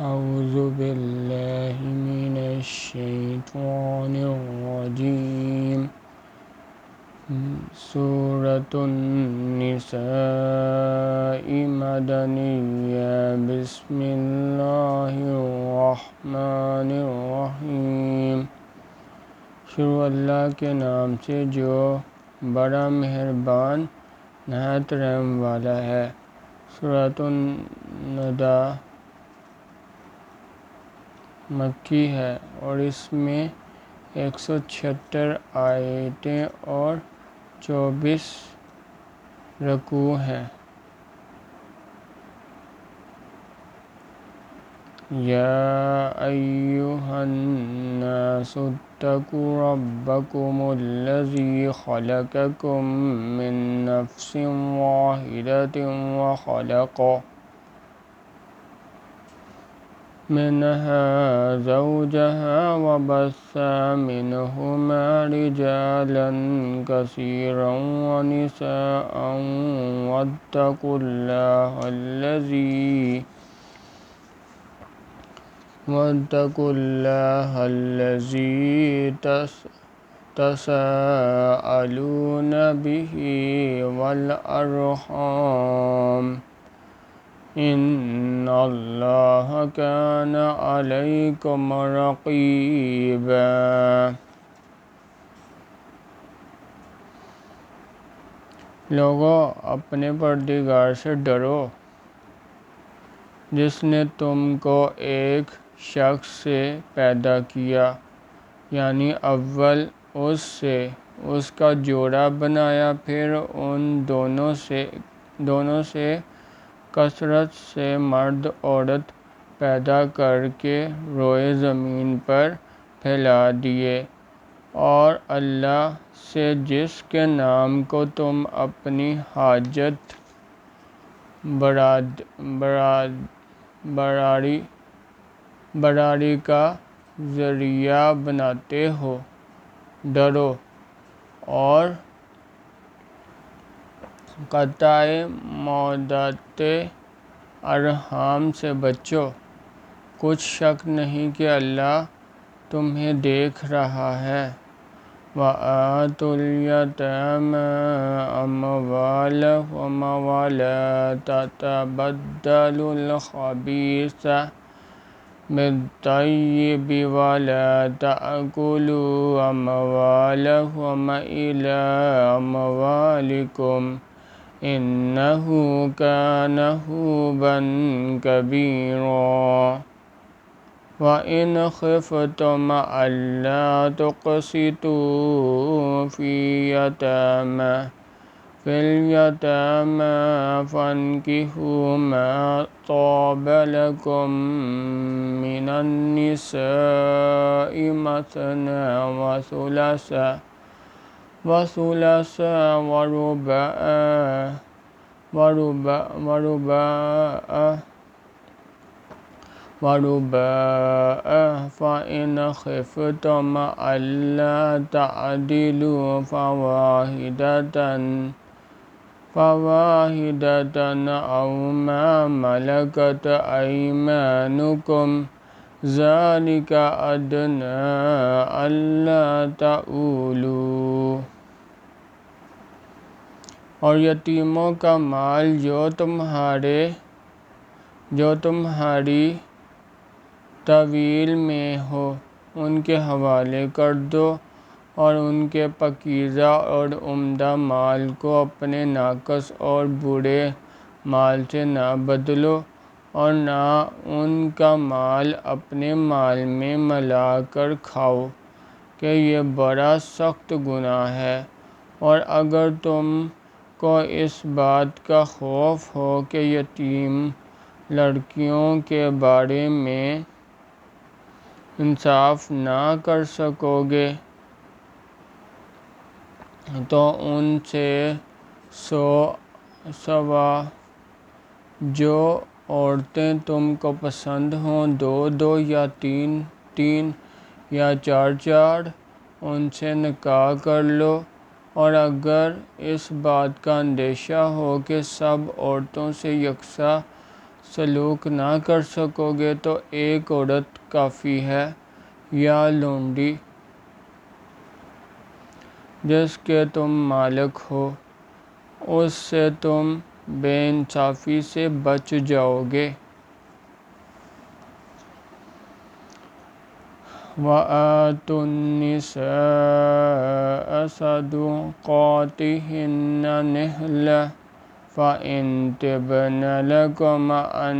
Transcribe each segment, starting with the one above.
أعوذ بالله من الشيطان الرجيم سورة النساء مدنية بسم اللہ الرحمن الرحیم شروع اللہ کے نام سے جو بڑا مہربان نہایت رحم والا ہے۔ سورۃ النداء مکی ہے اور اس میں 176 آیتیں اور 24 رکوع ہیں۔ یا ایھا الناس اتقوا ربکم الذی خلقکم من نفس واحدۃ وخلق منها زوجها وبث منهما رجالا كثيرا ونساء واتقوا الله الذي تساءلون به والأرحام ان اللہ کان علیکم رقیبا۔ لوگو اپنے پروردگار سے ڈرو جس نے تم کو ایک شخص سے پیدا کیا، یعنی اول اس سے اس کا جوڑا بنایا، پھر ان دونوں سے کثرت سے مرد عورت پیدا کر کے روئے زمین پر پھیلا دیے، اور اللہ سے جس کے نام کو تم اپنی حاجت براری کا ذریعہ بناتے ہو ڈرو، اور قطع مودت ارحام سے بچو۔ کچھ شک نہیں کہ اللہ تمہیں دیکھ رہا ہے۔ وَآتُوا الْيَتَامَىٰ أَمْوَالَهُمْ وَلَا تَتَبَدَّلُوا الْخَبِيثَ بِالطَّيِّبِ وَلَا تَأْكُلُوا أَمْوَالَهُمْ إِلَىٰ أَمْوَالِكُمْ إِنَّهُ كَانَ حُوبًا كَبِيرًا۔ وَإِنْ خِفْتُمْ أَلَّا تُقْسِطُوا فِي الْيَتَامَىٰ فَانكِحُوا مَا طَابَ لَكُم مِّنَ النِّسَاءِ مَثْنَىٰ وَثُلَاثَ وَرُبَاعَ فَإِنْ خِفْتُمْ أَلَّا تَعْدِلُوا فَوَاحِدَةً أَوْ مَا مَلَكَتْ أَيْمَانُكُمْ ذَٰلِكَ أَدْنَىٰ أَلَّا تَعُولُوا۔ اور یتیموں کا مال جو تمہاری تحویل میں ہو ان کے حوالے کر دو، اور ان کے پاکیزہ اور عمدہ مال کو اپنے ناقص اور برے مال سے نہ بدلو، اور نہ ان کا مال اپنے مال میں ملا کر کھاؤ کہ یہ بڑا سخت گناہ ہے۔ اور اگر تم کو اس بات کا خوف ہو کہ یتیم لڑکیوں کے بارے میں انصاف نہ کر سکو گے تو ان سے سوا جو عورتیں تم کو پسند ہوں، 2 یا 3 یا 4 ان سے نکاح کر لو۔ اور اگر اس بات کا اندیشہ ہو کہ سب عورتوں سے یکساں سلوک نہ کر سکو گے تو ایک عورت کافی ہے یا لونڈی جس کے تم مالک ہو، اس سے تم بے انصافی سے بچ جاؤ گے۔ وَآتُوا النِّسَاءَ صَدُقَاتِهِنَّ نِحْلَةً فَإِن طِبْنَ لَكُمْ عَن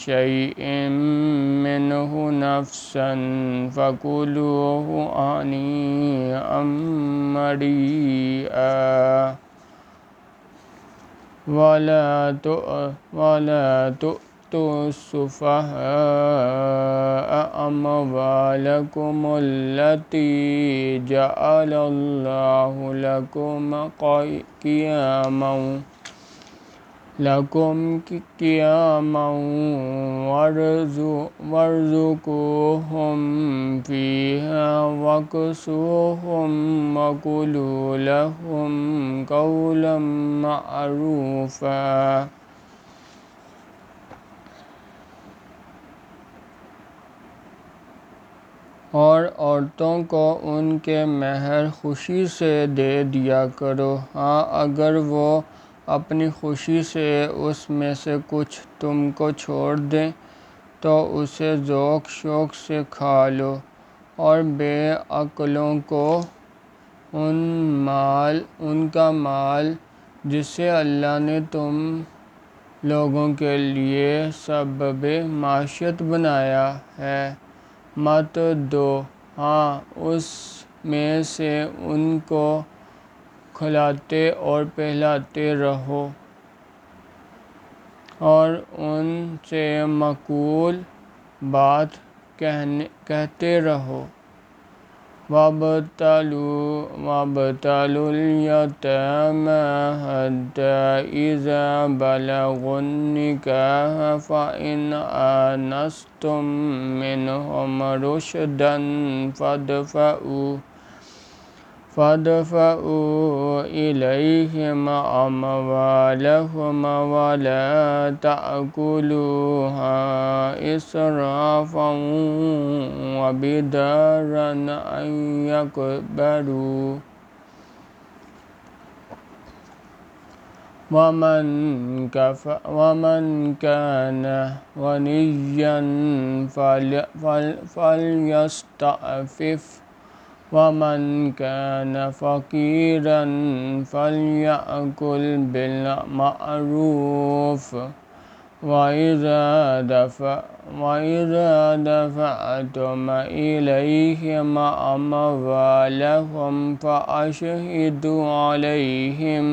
شَيْءٍ مِّنْهُ نَفْسًا فَكُلُوهُ هَنِيئًا مَرِيئًا وَلَا تُؤْتُوا السُّفَهَاءَ أَمْوَالَكُمُ الَّتِي جَعَلَ اللَّهُ لَكُمْ قِيَامًا وَارْزُقُوهُمْ فِيهَا وَاكْسُوهُمْ وَقُولُوا لَهُمْ قَوْلًا مَّعْرُوفًا۔ اور عورتوں کو ان کے مہر خوشی سے دے دیا کرو، ہاں اگر وہ اپنی خوشی سے اس میں سے کچھ تم کو چھوڑ دیں تو اسے ذوق شوق سے کھا لو، اور بے عقلوں کو ان کا مال جسے اللہ نے تم لوگوں کے لیے سبب معیشت بنایا ہے مت دو، ہاں اس میں سے ان کو کھلاتے اور پہلاتے رہو اور ان سے معقول بات کہتے رہو۔ وَابْتَلُوا الْيَتَامَىٰ حَتَّىٰ إِذَا بَلَغُوا النِّكَاحَ فَإِنْ آنَسْتُم مِّنْهُمْ رُشْدًا فَادْفَعُوا إِلَيْهِمْ أَمْوَالَهُمْ وَلَا تَأْكُلُوهَا إِسْرَافًا وَبِدَارًا أَن يَكْبَرُوا، وَمَن كَانَ غَنِيًّا فَلْيَسْتَعْفِفْ وَمَن كَانَ فَقِيرًا فَلْيَأْكُلْ بِالْمَعْرُوفِ، وَإِذَا دَفَعْتُمْ إِلَيْهِمْ أَمْوَالَهُمْ فَأَشْهِدُوا عَلَيْهِمْ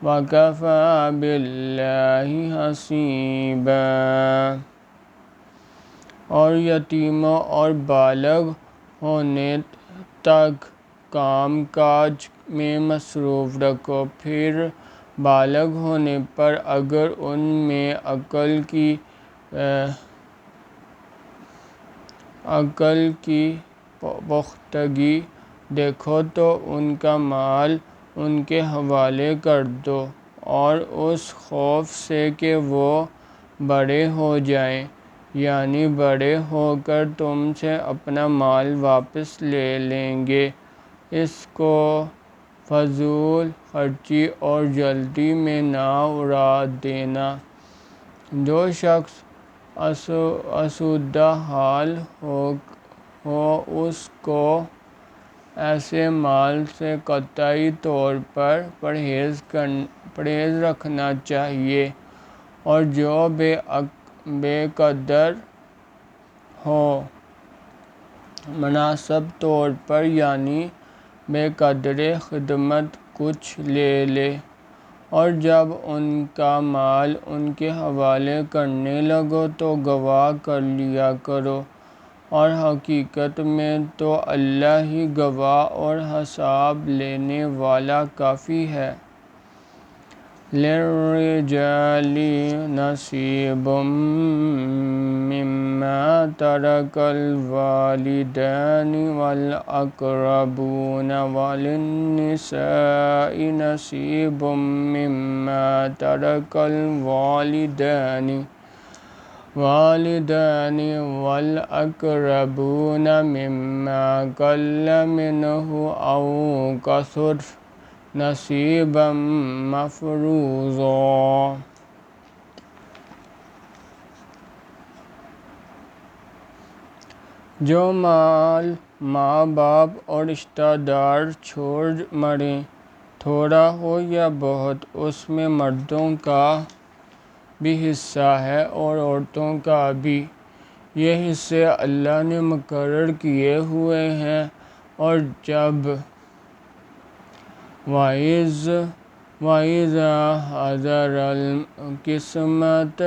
وَكَفَىٰ بِاللَّهِ حَسِيبًا۔ اور یتیموں اور بالغ ہونے تک کام کاج میں مصروف رکھو، پھر بالغ ہونے پر اگر ان میں عقل کی پختگی دیکھو تو ان کا مال ان کے حوالے کر دو، اور اس خوف سے کہ وہ بڑے ہو جائیں، یعنی بڑے ہو کر تم سے اپنا مال واپس لے لیں گے، اس کو فضول خرچی اور جلدی میں نہ اڑا دینا۔ جو شخص آسودہ حال ہو اس کو ایسے مال سے قطعی طور پر پرہیز رکھنا چاہیے، اور جو بے قدر ہو مناسب طور پر یعنی بے قدر خدمت کچھ لے لے، اور جب ان کا مال ان کے حوالے کرنے لگو تو گواہ کر لیا کرو، اور حقیقت میں تو اللہ ہی گواہ اور حساب لینے والا کافی ہے۔ لِلرِّجَالِ نَصِيبٌ مِّمَّا تَرَكَ الْوَالِدَانِ وَالْأَقْرَبُونَ وَلِلنِّسَاءِ نَصِيبٌ مِّمَّا تَرَكَ الْوَالِدَانِ والدان والأقربون مما قل منه أو كثر نصيبا مفروضا۔ جو مال ماں باپ اور رشتہ دار چھوڑ مریں، تھوڑا ہو یا بہت، اس میں مردوں کا بھی حصہ ہے اور عورتوں کا بھی۔ یہ حصے اللہ نے مقرر کیے ہوئے ہیں، اور جب وَإِذَا حَضَرَ الْقِسْمَةَ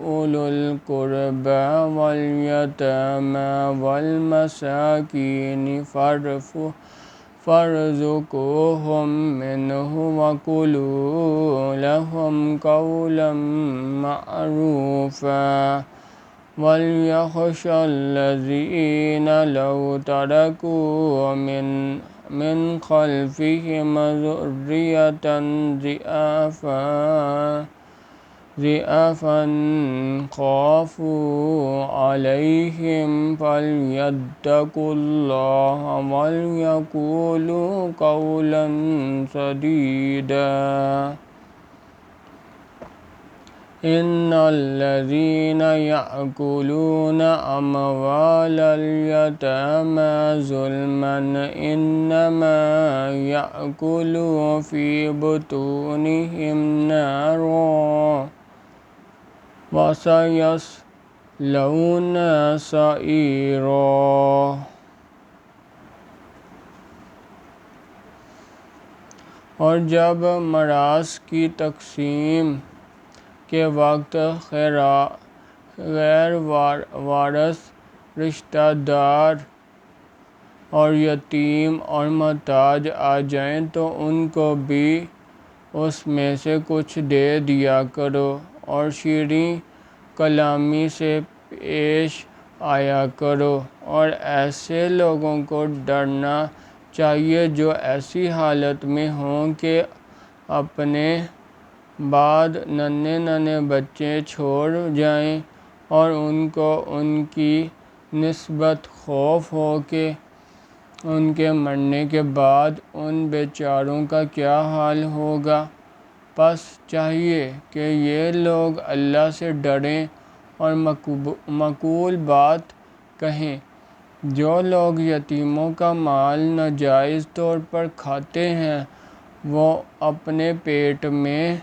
أُولُو الْقُرْبَى وَالْيَتَامَى وَالْمَسَاكِينِ فَارْزُقُوهُم مِّنْهُ وَقُولُوا لَهُمْ قَوْلًا مَّعْرُوفًا۔ وَلْيَخْشَ الَّذِينَ لَوْ تَرَكُوا من خلفهم ذرية ضعافا خافوا عليهم فليتقوا الله وليقولوا قولا سديدا۔ إن الذين يأكلون أموال اليتامى ظلما إنما يأكلون في بطونهم نارا وسيصلون سعيرا۔ اور جب میراث کی تقسیم کے وقت غیر وارث رشتہ دار اور یتیم اور محتاج آ جائیں تو ان کو بھی اس میں سے کچھ دے دیا کرو، اور شیریں کلامی سے پیش آیا کرو۔ اور ایسے لوگوں کو ڈرنا چاہیے جو ایسی حالت میں ہوں کہ اپنے بعد ننھے بچے چھوڑ جائیں، اور ان کو ان کی نسبت خوف ہو کہ ان کے مرنے کے بعد ان بیچاروں کا کیا حال ہوگا۔ پس چاہیے کہ یہ لوگ اللہ سے ڈریں اور معقول بات کہیں۔ جو لوگ یتیموں کا مال ناجائز طور پر کھاتے ہیں، وہ اپنے پیٹ میں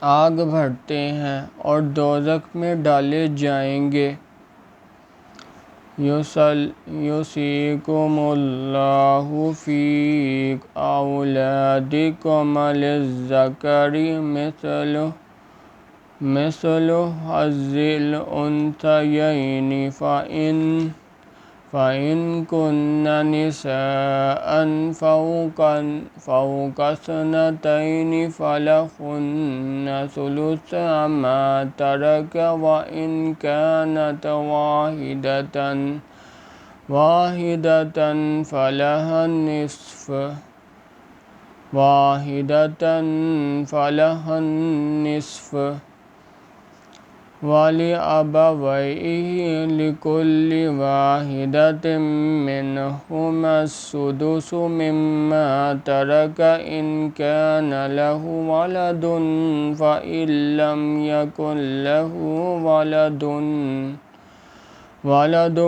آگ بھرتے ہیں اور دوزخ میں ڈالے جائیں گے۔ یوصیکم اللہ فی اولادکم للذکر مثل حظ الانثیین، فإن كن نساء فوق اثنتين فلهن ثلث ما ترك، وإن كانت واحدة فلها النصف، وَلِأَبَوَيْهِ لِكُلِّ وَاحِدٍ مِّنْهُمَا السُّدُسُ مِمَّا تَرَكَ إِن كَانَ لَهُ وَلَدٌ، فَإِن لَّمْ يَكُن لَّهُ وَلَدٌ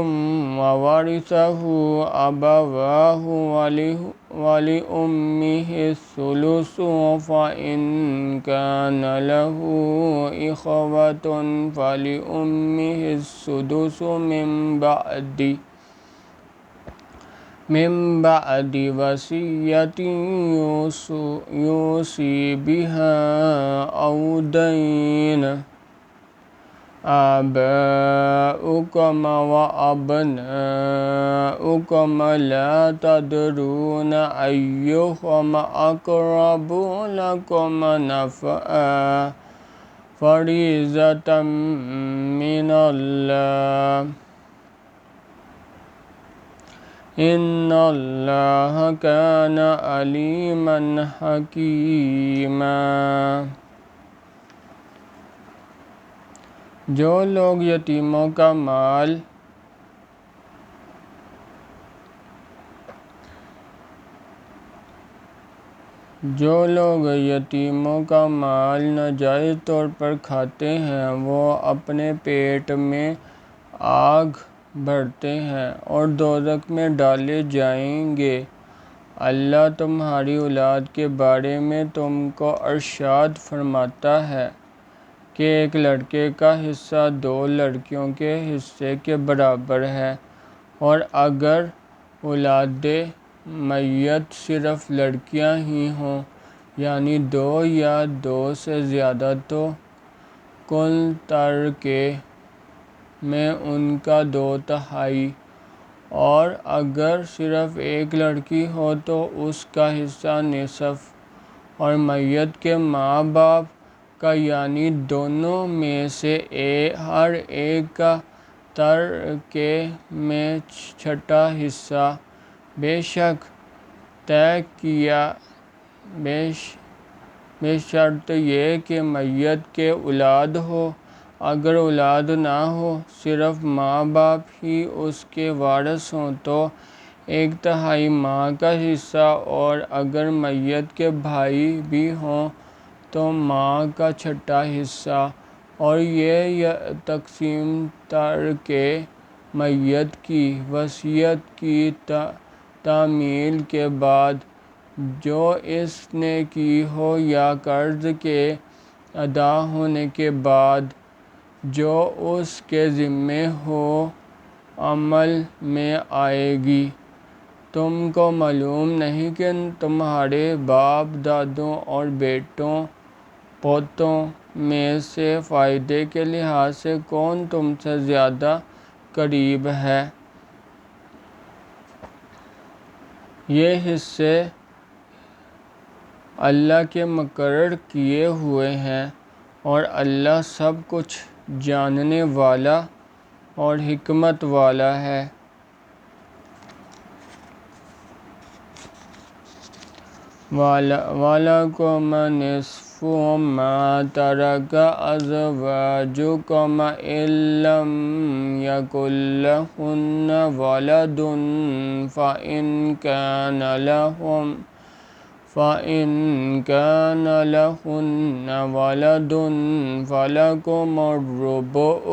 وَوَرِثَهُ أَبَوَاهُ وَلِأُمِّهِ الثُّلُثُ، فَإِن كَانَ لَهُ إِخْوَةٌ فَلِأُمِّهِ السُّدُسُ من بعد وصية يوصي بها أو دين۔ آباؤكم وأبناؤكم لا تدرون أيهم أقرب لكم نفعا، فريضة من الله، إن الله كان عليما حكيما۔ جو لوگ یتیموں کا مال ناجائز طور پر کھاتے ہیں وہ اپنے پیٹ میں آگ بھرتے ہیں اور دوزخ میں ڈالے جائیں گے۔ اللہ تمہاری اولاد کے بارے میں تم کو ارشاد فرماتا ہے کہ ایک لڑکے کا حصہ 2 لڑکیوں کے حصے کے برابر ہے، اور اگر اولاد میت صرف لڑکیاں ہی ہوں یعنی 2 یا 2 سے زیادہ تو کل ترکے میں ان کا 2/3، اور اگر صرف ایک لڑکی ہو تو اس کا حصہ نصف، اور میت کے ماں باپ کا یعنی دونوں میں سے ہر ایک کا ترکے میں 1/6 حصہ، بشرط یہ کہ میت کے اولاد ہو۔ اگر اولاد نہ ہو، صرف ماں باپ ہی اس کے وارث ہوں تو 1/3 ماں کا حصہ، اور اگر میت کے بھائی بھی ہوں تو ماں کا 1/6 حصہ، اور یہ تقسیم ترکے میت کی وصیت کی تعمیل کے بعد جو اس نے کی ہو یا قرض کے ادا ہونے کے بعد جو اس کے ذمے ہو عمل میں آئے گی۔ تم کو معلوم نہیں کہ تمہارے باپ دادوں اور بیٹوں پوتوں میں سے فائدے کے لحاظ سے کون تم سے زیادہ قریب ہے؟ یہ حصے اللہ کے مقرر کیے ہوئے ہیں، اور اللہ سب کچھ جاننے والا اور حکمت والا ہے۔ وَلَكُمْ نِصْفُ مَا تَرَكَ أَزْوَاجُكُمْ إِن لَّمْ يَكُن لَّهُنَّ وَلَدٌ فَإِن كَانَ لَهُنَّ وَلَدٌ فَلَكُمُ الرُّبُعُ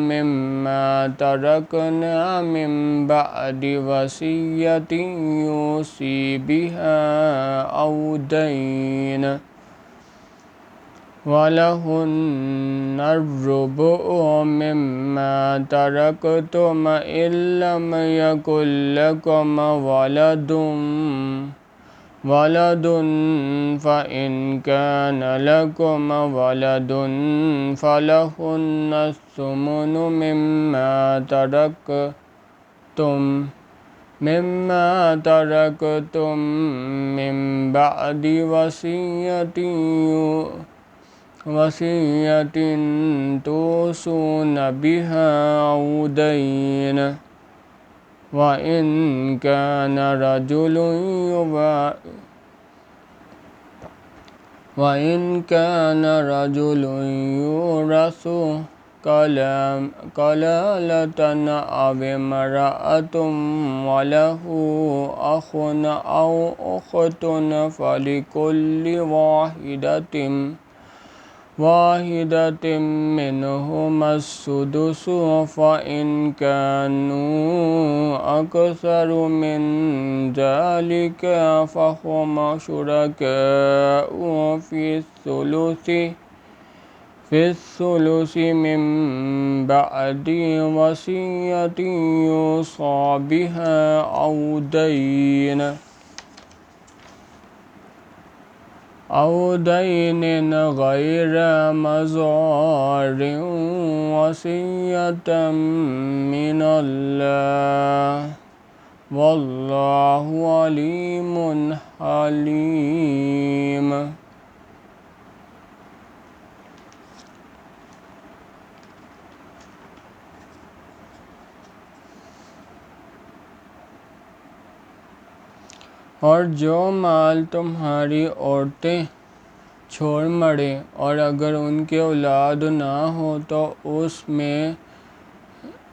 مِمَّا تَرَكْنَ مِن بَعْدِ وَصِيَّةٍ يُوصِي بِهَا أَوْ دَيْنٍ ۗ وَلَهُنَّ الرُّبُعُ مِمَّا تَرَكْتُمْ إِن لَّمْ يَكُن لَّكُمْ وَلَدٌ فَإِن كَانَ لَكُمْ وَلَدٌ فَلَهُنَّ الثُّمُنُ مِمَّا تَرَكْتُم مِّن بَعْدِ وَصِيَّةٍ تُوصُونَ بِهَا أَوْ دَيْنٍ ۗ وَإِن كَانَ رَجُلٌ يُورَثُ كَلَالَةً أَوِ امْرَأَةٌ وَلَهُ أَخٌ أَوْ أُخْتٌ فَلِكُلِّ واحدة منهما السدس، فإن كانوا أكثر من ذلك فهم شركاء في الثلث من بعد وصية يوصى بها أو دين غير مضار، وصية من الله، والله عليم حليم۔ اور جو مال تمہاری عورتیں چھوڑ مریں، اور اگر ان کے اولاد نہ ہو تو اس میں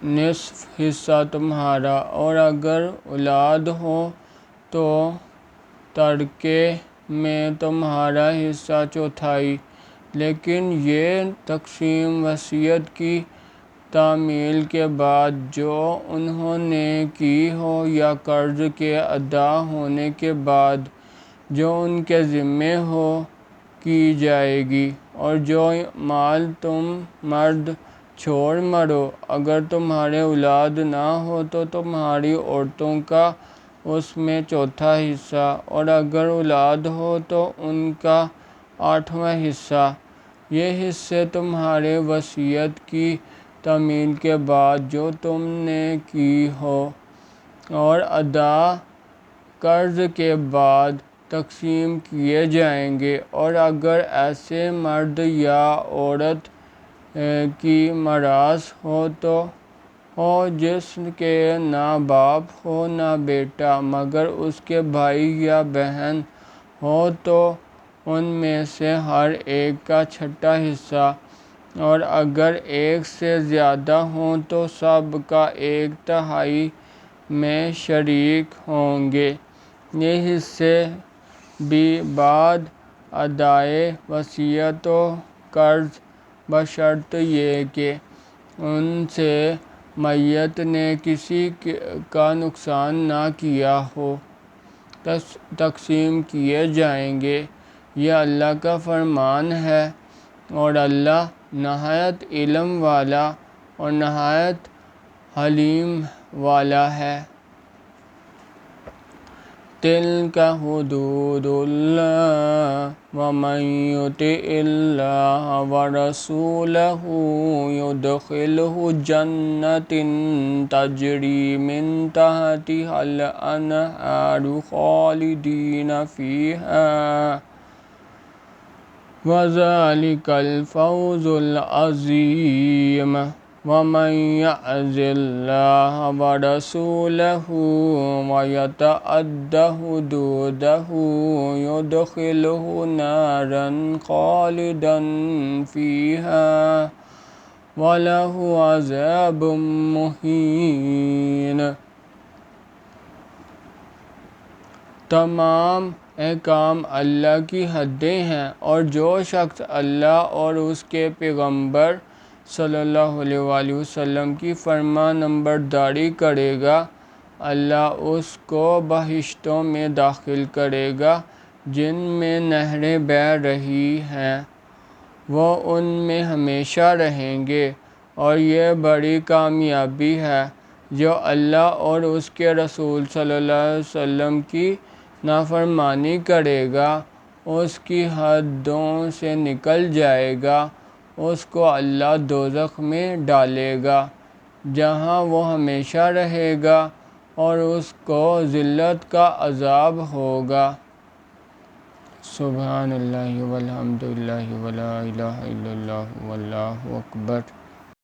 نصف حصہ تمہارا، اور اگر اولاد ہو تو ترکے میں تمہارا حصہ چوتھائی۔ لیکن یہ تقسیم وصیت کی تعمیل کے بعد جو انہوں نے کی ہو یا قرض کے ادا ہونے کے بعد جو ان کے ذمے ہو کی جائے گی، اور جو مال تم مرد چھوڑ مرو اگر تمہارے اولاد نہ ہو تو تمہاری عورتوں کا اس میں چوتھا حصہ، اور اگر اولاد ہو تو ان کا 8واں حصہ۔ یہ حصے تمہارے وصیت کی تعمیل کے بعد جو تم نے کی ہو اور ادا قرض کے بعد تقسیم کیے جائیں گے، اور اگر ایسے مرد یا عورت کی میراث ہو جس کے نہ باپ ہو نہ بیٹا مگر اس کے بھائی یا بہن ہو تو ان میں سے ہر ایک کا چھٹا حصہ، اور اگر ایک سے زیادہ ہوں تو سب کا 1/3 میں شریک ہوں گے۔ یہ حصے بھی بعد ادائے وصیت و قرض بشرط یہ کہ ان سے میت نے کسی کا نقصان نہ کیا ہو، تقسیم کیے جائیں گے۔ یہ اللہ کا فرمان ہے، اور اللہ نہایت علم والا اور نہایت حلیم والا ہے۔ تلک حدود اللہ ومن یطع اللہ ورسولہ یدخلہ جنات تجری من تحتہا الانہار خالدین فیہا وذلک الفوز العظیم۔ ومن یعص اللہ ورسولہ ویتعد حدودہ یدخلہ نارا خالدا فیہا ولہ عذاب مہین۔ تمام احکام اللہ کی حدیں ہیں، اور جو شخص اللہ اور اس کے پیغمبر صلی اللہ علیہ وآلہ وسلم کی فرمان برداری کرے گا اللہ اس کو بہشتوں میں داخل کرے گا جن میں نہریں بہہ رہی ہیں، وہ ان میں ہمیشہ رہیں گے، اور یہ بڑی کامیابی ہے۔ جو اللہ اور اس کے رسول صلی اللہ علیہ وسلم کی نافرمانی کرے گا اس کی حدوں سے نکل جائے گا، اس کو اللہ دوزخ میں ڈالے گا جہاں وہ ہمیشہ رہے گا، اور اس کو ذلت کا عذاب ہوگا۔ سبحان اللہ والحمد للہ ولا الہ الا اللہ واللہ اکبر۔